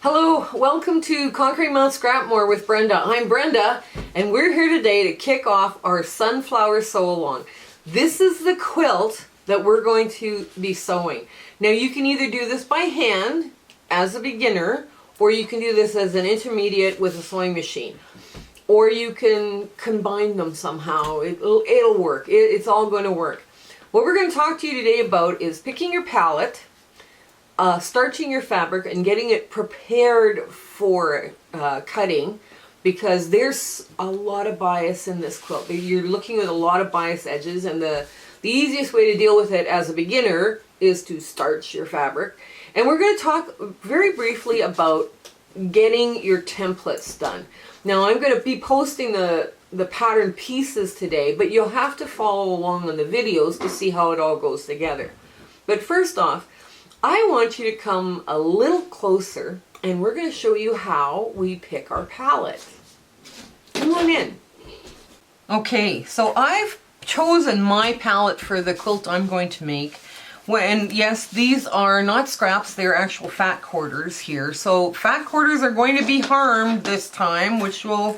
Hello, welcome to Conquering Mount Scrapmore with Brenda. I'm Brenda, and we're here today to kick off our Sunflower Sew Along. This is the quilt that we're going to be sewing. Now you can either do this by hand as a beginner, or you can do this as an intermediate with a sewing machine. Or you can combine them somehow. It'll work. It's all going to work. What we're going to talk to you today about is picking your palette, starching your fabric and getting it prepared for cutting, because there's a lot of bias in this quilt. You're looking at a lot of bias edges, and the easiest way to deal with it as a beginner is to starch your fabric. And we're going to talk very briefly about getting your templates done. Now I'm going to be posting the pattern pieces today, but you'll have to follow along on the videos to see how it all goes together. But first off, I want you to come a little closer, and we're going to show you how we pick our palette. Come on in. Okay, so I've chosen my palette for the quilt I'm going to make. And yes, these are not scraps, they're actual fat quarters here. So fat quarters are going to be harmed this time, which it'll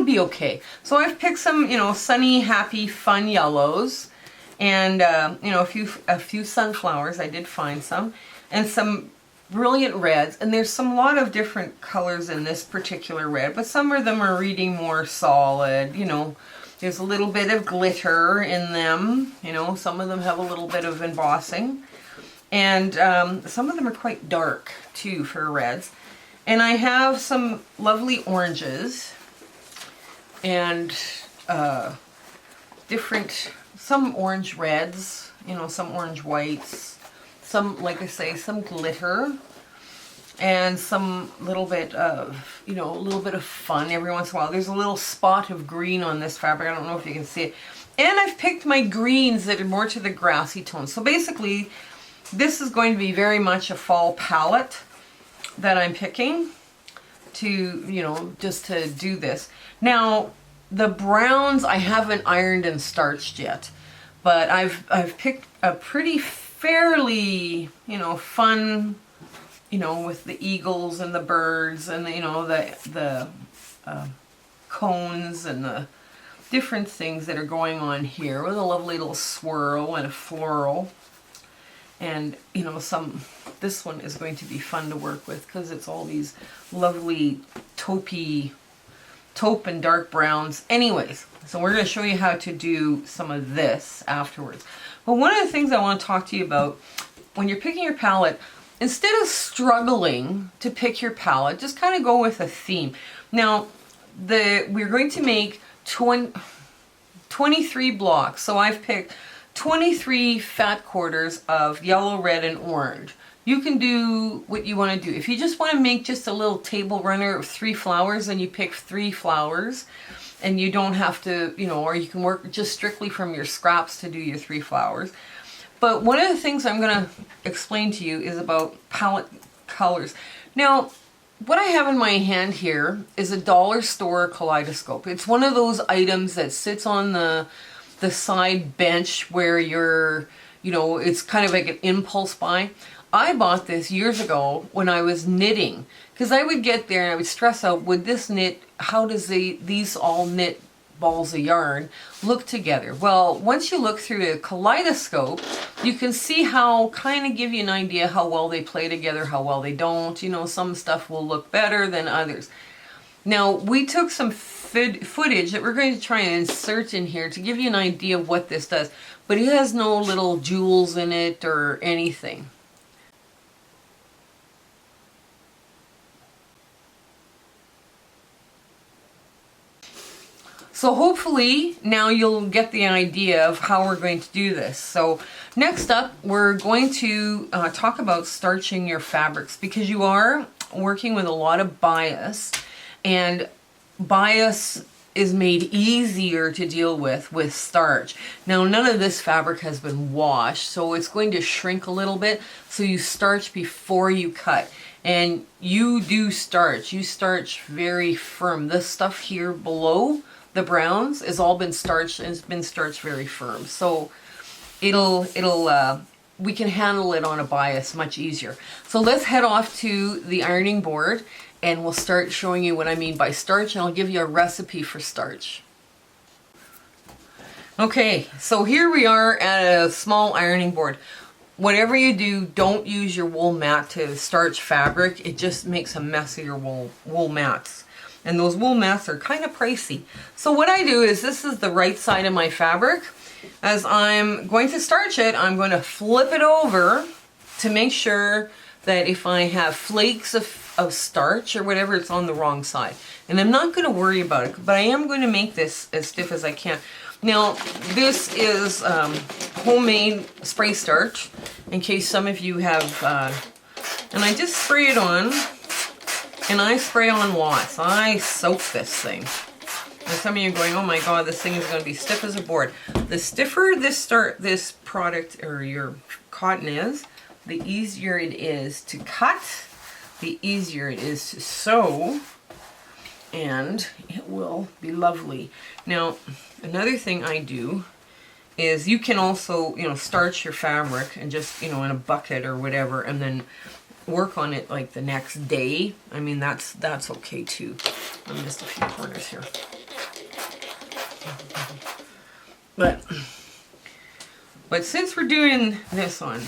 be okay. So I've picked some, sunny, happy, fun yellows. And a few sunflowers. I did find some, and some brilliant reds. And there's a lot of different colors in this particular red, but some of them are reading more solid. There's a little bit of glitter in them. Some of them have a little bit of embossing, and some of them are quite dark too for reds. And I have some lovely oranges and some orange reds, some orange whites, some, like I say, some glitter, and some little bit of, fun every once in a while. There's a little spot of green on this fabric. I don't know if you can see it. And I've picked my greens that are more to the grassy tone. So basically, this is going to be very much a fall palette that I'm picking to, just to do this. Now, the browns I haven't ironed and starched yet, but I've picked a pretty fairly, fun, with the eagles and the birds and the cones and the different things that are going on here, with a lovely little swirl and a floral. And this one is going to be fun to work with because it's all these lovely taupe and dark browns. Anyways, so we're going to show you how to do some of this afterwards. But one of the things I want to talk to you about when you're picking your palette, instead of struggling to pick your palette, just kind of go with a theme. Now, we're going to make 23 blocks. So I've picked 23 fat quarters of yellow, red, and orange. You can do what you want to do. If you just want to make just a little table runner of 3 flowers, then you pick 3 flowers, and you don't have to, or you can work just strictly from your scraps to do your 3 flowers. But one of the things I'm going to explain to you is about palette colors. Now, what I have in my hand here is a dollar store kaleidoscope. It's one of those items that sits on the side bench where it's kind of like an impulse buy. I bought this years ago when I was knitting, because I would get there and I would stress out, would this knit, how does these all knit balls of yarn look together? Well, once you look through a kaleidoscope, you can see how, kind of give you an idea how well they play together, how well they don't. Some stuff will look better than others. Now, we took some footage that we're going to try and insert in here to give you an idea of what this does, but it has no little jewels in it or anything. So hopefully now you'll get the idea of how we're going to do this. So next up, we're going to talk about starching your fabrics, because you are working with a lot of bias, and bias is made easier to deal with starch. Now, none of this fabric has been washed, so it's going to shrink a little bit. So you starch before you cut. And you do starch. You starch very firm. This stuff here below the browns has all been starched, and it's been starched very firm. So it'll we can handle it on a bias much easier. So let's head off to the ironing board and we'll start showing you what I mean by starch, and I'll give you a recipe for starch. Okay, so here we are at a small ironing board. Whatever you do, don't use your wool mat to starch fabric. It just makes a mess of your wool mats. And those wool mats are kind of pricey. So what I do is, this is the right side of my fabric. As I'm going to starch it, I'm going to flip it over to make sure that if I have flakes of starch or whatever, it's on the wrong side. And I'm not going to worry about it, but I am going to make this as stiff as I can. Now, this is homemade spray starch, in case some of you have, and I just spray it on, and I spray on lots. I soak this thing. And some of you are going, oh my god, this thing is going to be stiff as a board. The stiffer this product or your cotton is, the easier it is to cut, the easier it is to sew, and it will be lovely. Now, another thing I do is, you can also, starch your fabric and just, in a bucket or whatever, and then work on it like the next day. I mean, that's okay too. I'm just a few corners here. But since we're doing this on,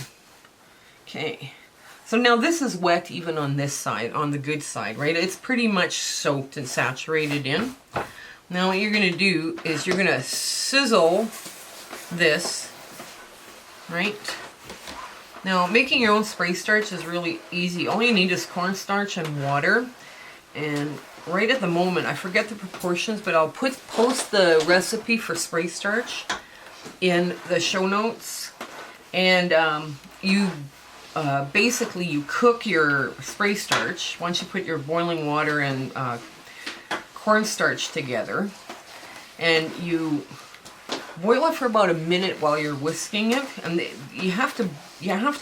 okay. So now this is wet even on this side, on the good side, right? It's pretty much soaked and saturated in. Now what you're going to do is you're going to sizzle this, right? Now making your own spray starch is really easy. All you need is cornstarch and water. And right at the moment, I forget the proportions, but I'll post the recipe for spray starch in the show notes. And basically you cook your spray starch once you put your boiling water and cornstarch together, and you boil it for about a minute while you're whisking it, and you have to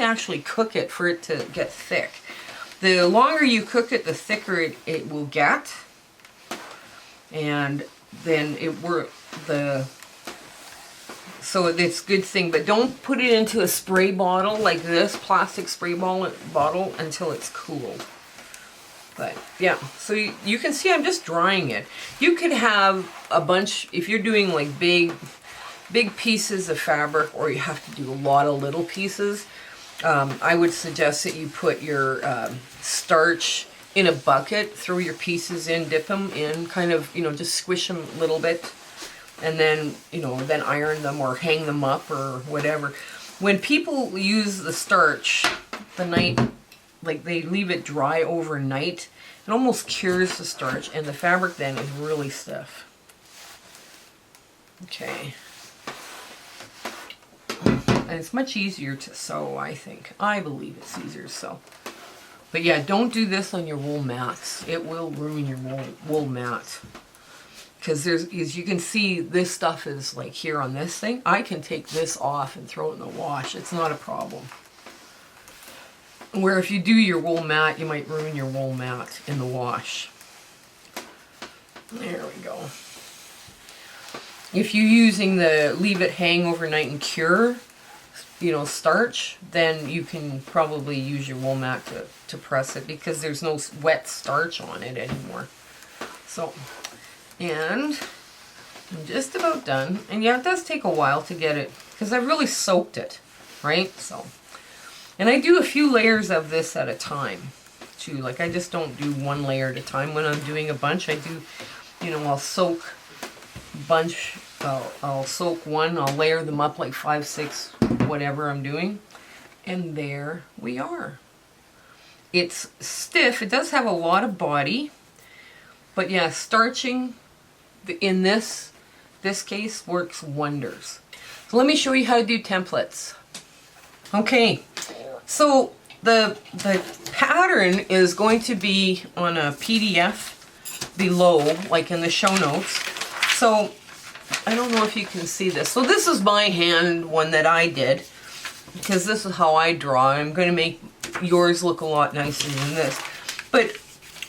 actually cook it for it to get thick. The longer you cook it, the thicker it will get, and then so it's a good thing, but don't put it into a spray bottle like this, plastic spray bottle, until it's cooled. But yeah, so you can see I'm just drying it. You could have a bunch, if you're doing like big pieces of fabric, or you have to do a lot of little pieces. I would suggest that you put your starch in a bucket, throw your pieces in, dip them in, kind of, just squish them a little bit, and then, then iron them or hang them up or whatever. When people use the starch the night, like they leave it dry overnight, it almost cures the starch, and the fabric then is really stiff. Okay. And it's much easier to sew, I think. I believe it's easier to sew. But yeah, don't do this on your wool mats. It will ruin your wool mat. Because as you can see, this stuff is like here on this thing. I can take this off and throw it in the wash. It's not a problem. Where if you do your wool mat, you might ruin your wool mat in the wash. There we go. If you're using the leave it hang overnight and cure, starch, then you can probably use your wool mat to press it, because there's no wet starch on it anymore. So, and I'm just about done. And yeah, it does take a while to get it, because I've really soaked it, right? So, and I do a few layers of this at a time too. Like, I just don't do one layer at a time. When I'm doing a bunch, I do, I'll soak a bunch. I'll soak one, I'll layer them up like 5, 6, whatever I'm doing, and there we are. It's stiff. It does have a lot of body, but yeah, starching in this case works wonders. So let me show you how to do templates. Okay, so the pattern is going to be on a PDF below, like in the show notes. So I don't know if you can see this. So this is my hand one that I did, because this is how I draw. I'm going to make yours look a lot nicer than this. But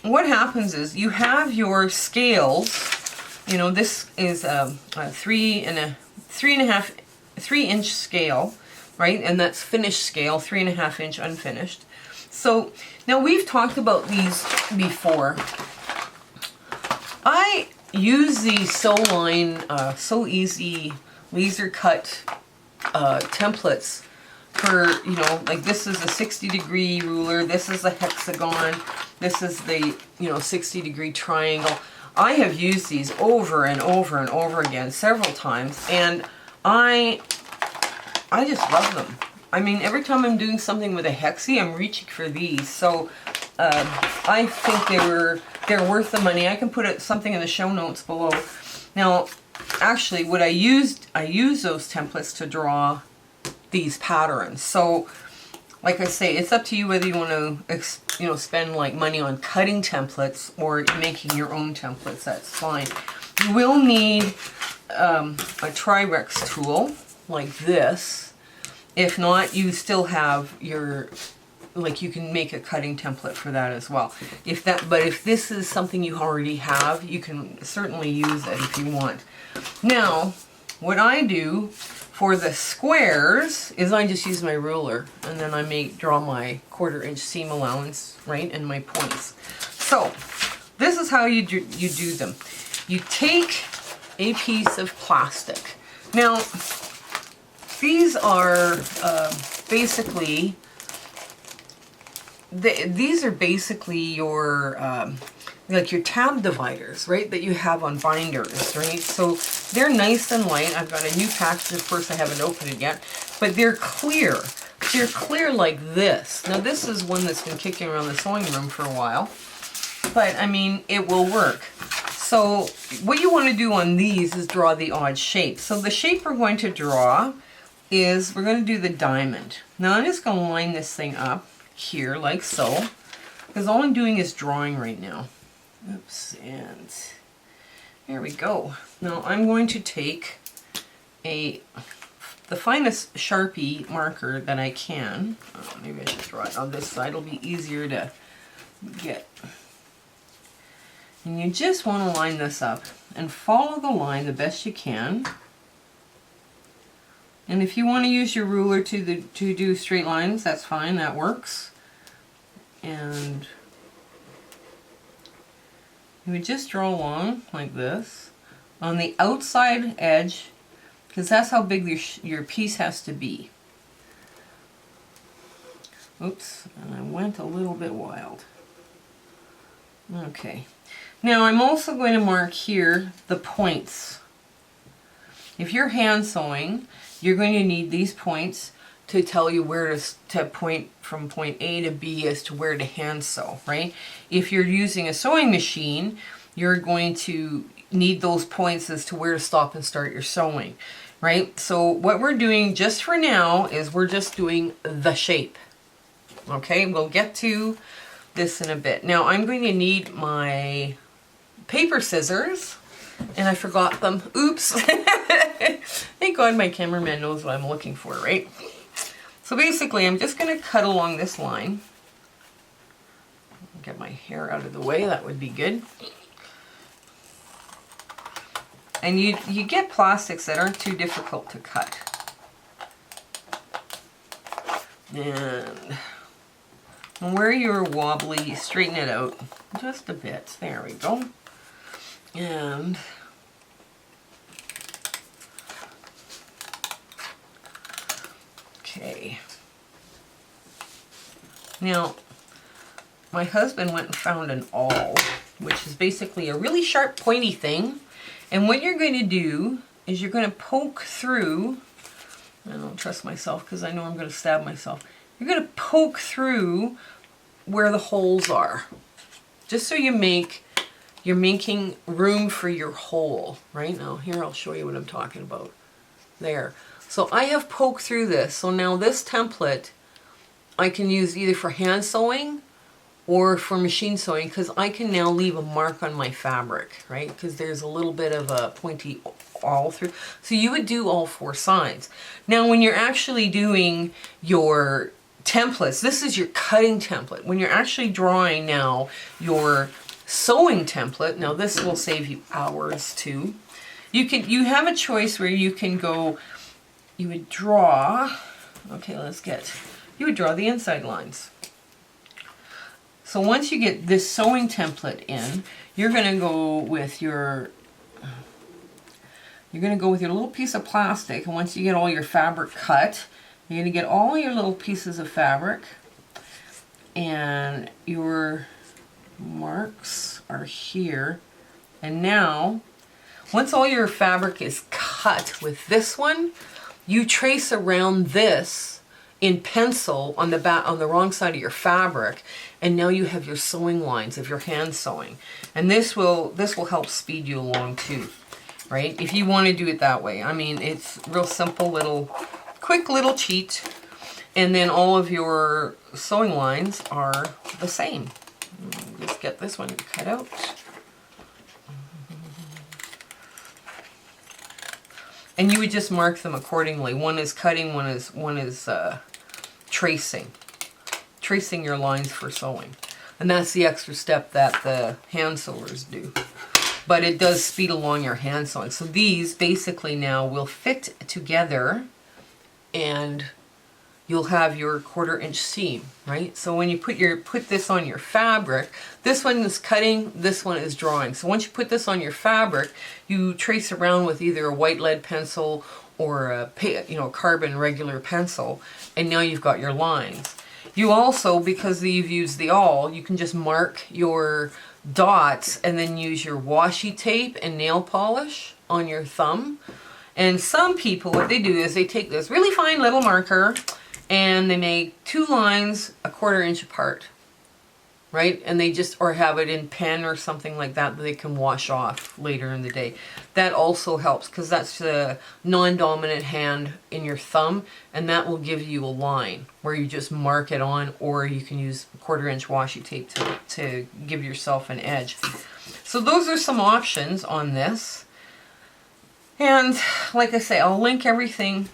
what happens is you have your scales. This is a 3 inch scale. right? And that's finished scale, 3.5 inch unfinished. So now we've talked about these before. I use the Sew Line Sew Easy laser cut templates for, you know, like this is a 60-degree ruler, this is a hexagon, this is the, you know, 60-degree triangle. I have used these over and over and over again several times, and I just love them. I mean, every time I'm doing something with a hexie, I'm reaching for these. So I think they're worth the money. I can put something in the show notes below. Now, actually, what I use those templates to draw these patterns. So, like I say, it's up to you whether you want to, you know, spend like money on cutting templates or making your own templates. That's fine. You will need a Tri-Rex tool like this. If not, you still have your, like, you can make a cutting template for that as well. But if this is something you already have, you can certainly use it if you want. Now, what I do for the squares is I just use my ruler, and then I draw my 1/4 inch seam allowance, right, and my points. So this is how you do them. You take a piece of plastic. Now these are basically your like your tab dividers, right, that you have on binders, right? So they're nice and light. I've got a new package, of course I haven't opened it yet, but they're clear. They're clear like this. Now this is one that's been kicking around the sewing room for a while, but I mean, it will work. So what you want to do on these is draw the odd shape. So the shape we're going to draw is, we're going to do the diamond. Now I'm just going to line this thing up here like so, because all I'm doing is drawing right now. Oops, and there we go. Now I'm going to take the finest Sharpie marker that I can. Oh, maybe I should draw it on this side. It'll be easier to get. And you just want to line this up and follow the line the best you can. And if you want to use your ruler to do straight lines, that's fine, that works. And you would just draw along like this on the outside edge, because that's how big your piece has to be. Oops, and I went a little bit wild. Okay. Now I'm also going to mark here the points. If you're hand sewing, you're going to need these points to tell you where to point from point A to B as to where to hand sew, right? If you're using a sewing machine, you're going to need those points as to where to stop and start your sewing, right? So what we're doing just for now is we're just doing the shape. Okay, we'll get to this in a bit. Now I'm going to need my paper scissors, and I forgot them. Oops. Thank God my cameraman knows what I'm looking for, right? So basically I'm just going to cut along this line. Get my hair out of the way, that would be good. And you get plastics that aren't too difficult to cut. And where you're wobbly, straighten it out just a bit. There we go. And okay. Now, my husband went and found an awl, which is basically a really sharp, pointy thing. And what you're going to do is you're going to poke through. I don't trust myself because I know I'm going to stab myself. You're going to poke through where the holes are, just so you're making room for your hole. Right now, here I'll show you what I'm talking about. There. So I have poked through this. So now this template I can use either for hand sewing or for machine sewing, because I can now leave a mark on my fabric, right? Because there's a little bit of a pointy all through. So you would do all four sides. Now when you're actually doing your templates, this is your cutting template. When you're actually drawing now your sewing template, now this will save you hours too. You have a choice where you can go, you would draw Okay, you would draw the inside lines. So once you get this sewing template in, you're going to go with your little piece of plastic, and once you get all your fabric cut, you're going to get all your little pieces of fabric, and your marks are here. And now, once all your fabric is cut with this one, you trace around this in pencil on the back, on the wrong side of your fabric, and now you have your sewing lines of your hand sewing. And this will help speed you along too, right? If you want to do it that way. I mean, it's real simple quick little cheat, and then all of your sewing lines are the same. Just get this one cut out. And you would just mark them accordingly. One is cutting, one is tracing your lines for sewing. And that's the extra step that the hand sewers do. But it does speed along your hand sewing. So these basically now will fit together, and you'll have your 1/4 inch seam, right? So when you put this on your fabric, this one is cutting, this one is drawing. So once you put this on your fabric, you trace around with either a white lead pencil or a carbon regular pencil, and now you've got your lines. You also, because you've used the awl, you can just mark your dots and then use your washi tape and nail polish on your thumb. And some people, what they do is they take this really fine little marker and they make 2 lines 1/4 inch apart, right? And they just, or have it in pen or something like that they can wash off later in the day. That also helps, because that's the non-dominant hand in your thumb, and that will give you a line where you just mark it on, or you can use 1/4 inch washi tape to give yourself an edge. So those are some options on this. And like I say, I'll link everything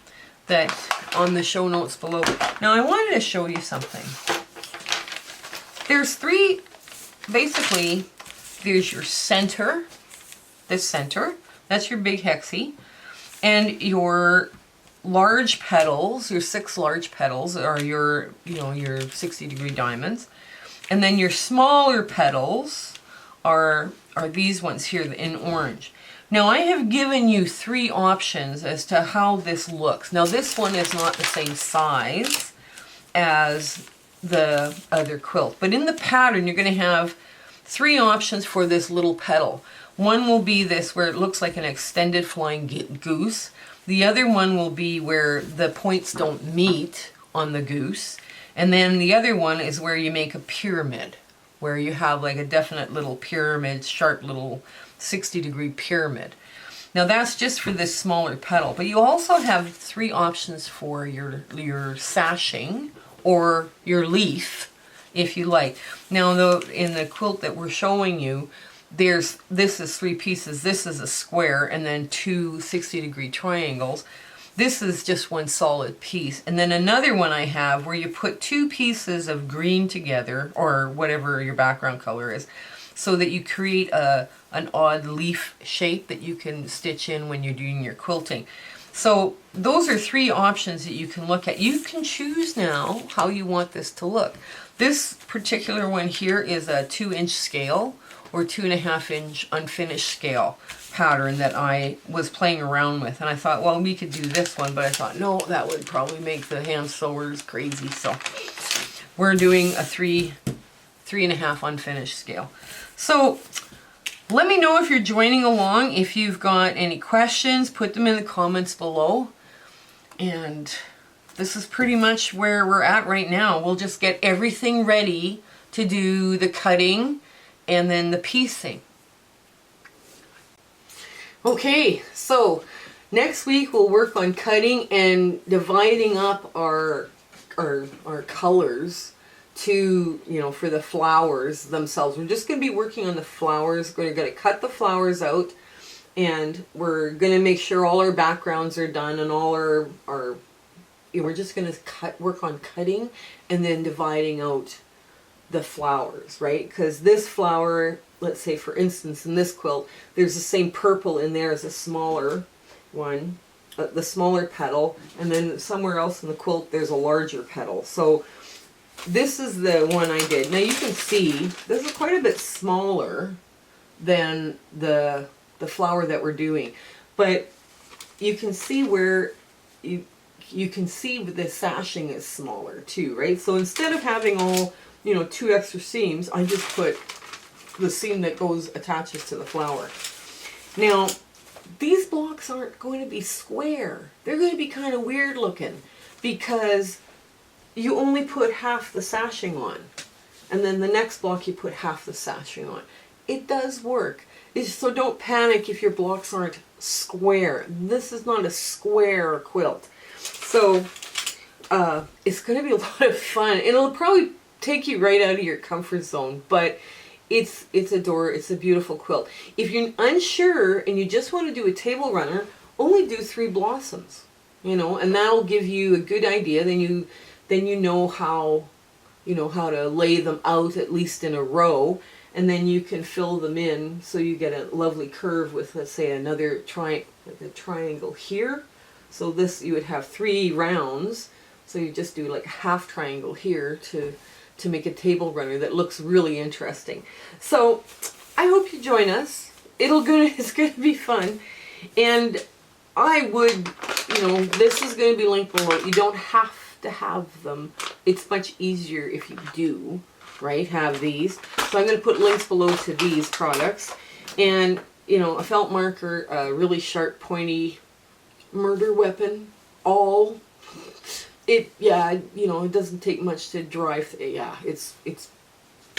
that on the show notes below. Now I wanted to show you something. There's 3, basically, there's your center, this center, that's your big hexie, and your large petals, your 6 large petals are your 60-degree diamonds, and then your smaller petals are these ones here in orange. Now I have given you 3 options as to how this looks. Now this one is not the same size as the other quilt, but in the pattern you're going to have 3 options for this little petal. One will be this, where it looks like an extended flying goose. The other one will be where the points don't meet on the goose. And then the other one is where you make a pyramid, where you have like a definite little pyramid, sharp little 60-degree pyramid. Now that's just for this smaller petal, but you also have 3 options for your sashing or your leaf, if you like. Now in the quilt that we're showing you, this is 3 pieces. This is a square, and then 2 60-degree triangles. This is just one solid piece. And then another one I have where you put 2 pieces of green together, or whatever your background color is, so that you create an odd leaf shape that you can stitch in when you're doing your quilting. So those are 3 options that you can look at. You can choose now how you want this to look. This particular one here is a 2-inch scale or 2.5-inch unfinished scale pattern that I was playing around with. And I thought, well, we could do this one, but I thought, no, that would probably make the hand sewers crazy. So we're doing a 3.5 unfinished scale. So let me know if you're joining along. If you've got any questions, put them in the comments below. And this is pretty much where we're at right now. We'll just get everything ready to do the cutting and then the piecing. Okay, so next week we'll work on cutting and dividing up our colors to, for the flowers themselves. We're just going to be working on the flowers. We're going to cut the flowers out, and we're going to make sure all our backgrounds are done, and all our we're just going to work on cutting and then dividing out the flowers, right? Because this flower, let's say for instance in this quilt, there's the same purple in there as a smaller one, the smaller petal, and then somewhere else in the quilt there's a larger petal. So this is the one I did. Now you can see this is quite a bit smaller than the flower that we're doing, but you can see where you can see the sashing is smaller too, right? So instead of having all, you know, 2 extra seams, I just put the seam that attaches to the flower. Now, these blocks aren't going to be square. They're going to be kind of weird looking because you only put half the sashing on, and then the next block you put half the sashing on. It does work. So don't panic if your blocks aren't square. This is not a square quilt. So it's going to be a lot of fun. It'll probably take you right out of your comfort zone, but it's a beautiful quilt. If you're unsure and you just want to do a table runner, only do 3 blossoms, you know, and that'll give you a good idea. Then you know how to lay them out at least in a row, and then you can fill them in so you get a lovely curve with, let's say, another triangle here. So this, you would have 3 rounds, so you just do like a half triangle here to make a table runner that looks really interesting. So I hope you join us. It's going to be fun, and I would, you know, this is going to be linked below. You don't have to have them. It's much easier if you do, right, have these. So I'm going to put links below to these products, and, you know, a felt marker, a really sharp pointy murder weapon, it doesn't take much to dry.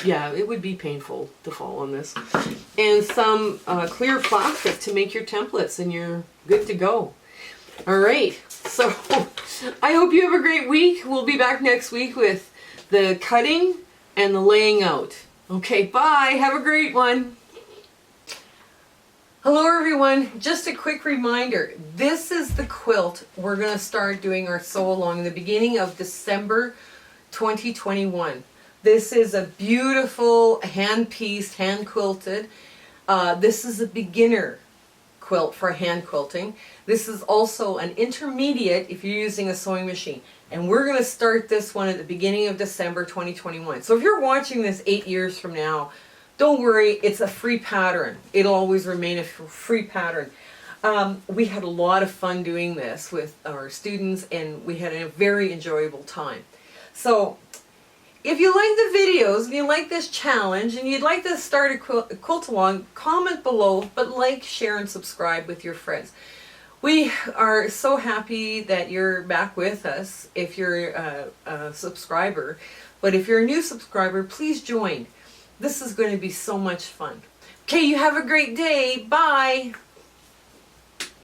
It would be painful to fall on this. And some clear plastic to make your templates, and you're good to go. All right, so I hope you have a great week. We'll be back next week with the cutting and the laying out. Okay, bye. Have a great one. Hello everyone, just a quick reminder, this is the quilt we're going to start doing our sew along in the beginning of December 2021. This is a beautiful hand-pieced, hand-quilted. This is a beginner quilt for hand quilting. This is also an intermediate if you're using a sewing machine. And we're going to start this one at the beginning of December 2021. So if you're watching this 8 years from now, don't worry, it's a free pattern. It'll always remain a free pattern. We had a lot of fun doing this with our students, and we had a very enjoyable time. So if you like the videos and you like this challenge and you'd like to start a quilt along, comment below, but like, share, and subscribe with your friends. We are so happy that you're back with us if you're a subscriber. But if you're a new subscriber, please join. This is going to be so much fun. Okay, you have a great day. Bye.